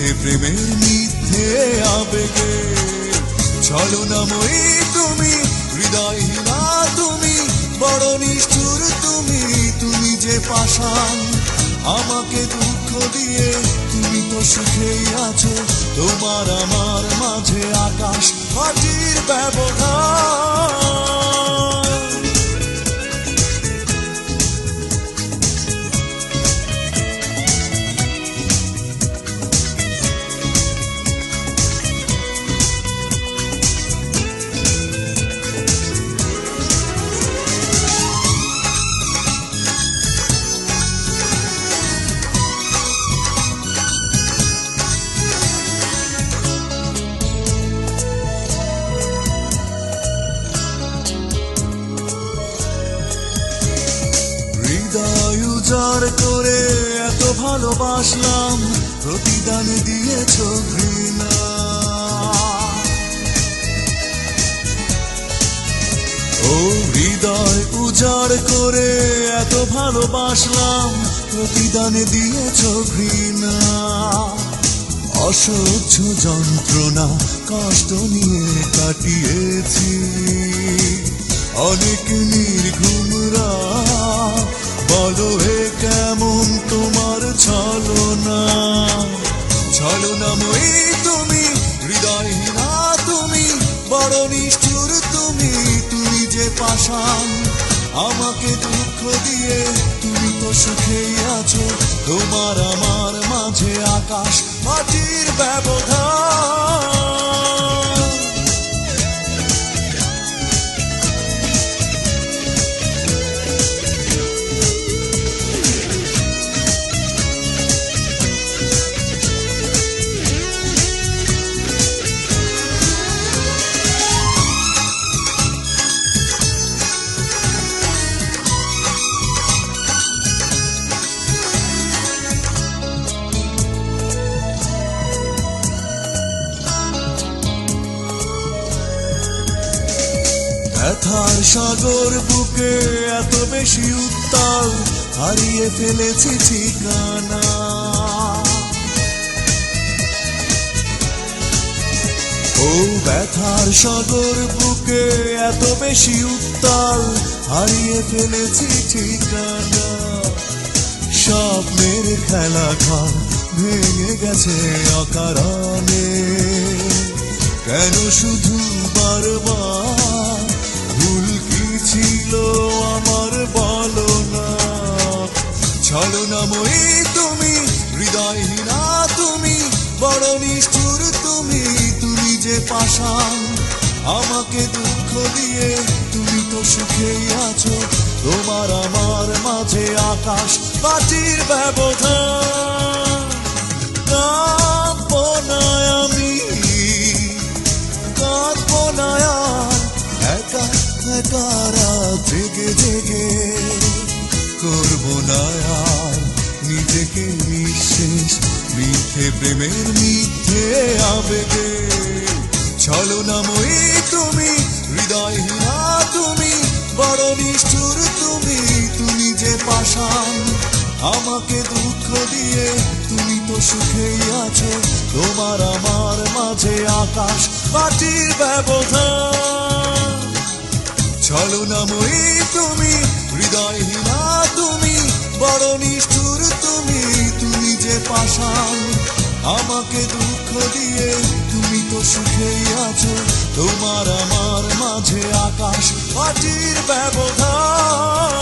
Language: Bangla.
মিথ্যে প্রেমের মিথ্যে আবেগে। ছলনাময়ী তুমি, হৃদয়হীনা তুমি, বড় নিষ্ঠুর তুমি, তুমি যে পাষাণ। আমাকে দুঃখ দিয়ে তুমি তো সুখেই আছো, তোমার আমার মাঝে আকাশ মাটির ব্যবধান। হৃদয় উজাড় করে এত ভালোবাসলাম, প্রতিদান দিয়েছ ঘৃণা। ও হৃদয় উজাড় করে এত ভালোবাসলাম, প্রতিদান দিয়েছ ঘৃণা। অসহ্য যন্ত্রণা কষ্ট নিয়ে কাটিয়েছি অনেক নির্ঘুম রাত। বলো এ কেমন তোমার ছলনা। ছলনাময়ী তুমি, হৃদয়হীনা তুমি, বড় নিষ্ঠুর তুমি, তুমি যে পাষাণ। আমাকে দুঃখ দিয়ে তুমি তো সুখেই আছো, তোমার আমার মাঝে আকাশ মাটির ব্যবধান। ব্যথার সাগর বুকে এত বেশি উত্তাল, হারিয়ে ফেলেছি ঠিকানা। ও ব্যথার সাগর বুকে এত বেশি উত্তাল, হারিয়ে ফেলেছি ঠিকানা। স্বপ্নের খেলা ঘর ভেঙে গেছে অকারণে, কেন শুধু বারবার? ভুল কি ছিল আমার বলো না। ছলনাময়ী তুমি, হৃদয়হীনা তুমি, বড় নিষ্ঠুর তুমি, তুমি যে পাষাণ। আমাকে দুঃখ দিয়ে তুমি তো সুখেই আছো, তোমার আমার মাঝে আকাশ মাটির ব্যবধান। কাঁদবো না আমি, কাঁদবো না আর একা একা রাত জেগে জেগে। করবো না আর নিজেকে নিঃশেষ মিথ্যে প্রেমের মিথ্যে আবেগে। ছলনাময়ী তুমি, হৃদয়হীনা তুমি, বড় নিষ্ঠুর তুমি, তুমি যে পাষাণ। আমাকে দুঃখ দিয়ে তুমি তো সুখেই আছো, তোমার আমার মাঝে আকাশ মাটির ব্যবধান। ছলনাময়ী তুমি, হৃদয়হীনা তুমি, বড় নিষ্ঠুর তুমি, তুমি যে পাষাণ। আমাকে দুঃখ দিয়ে তুমি তো সুখেই আছো, তোমার আমার মাঝে আকাশ মাটির ব্যবধান।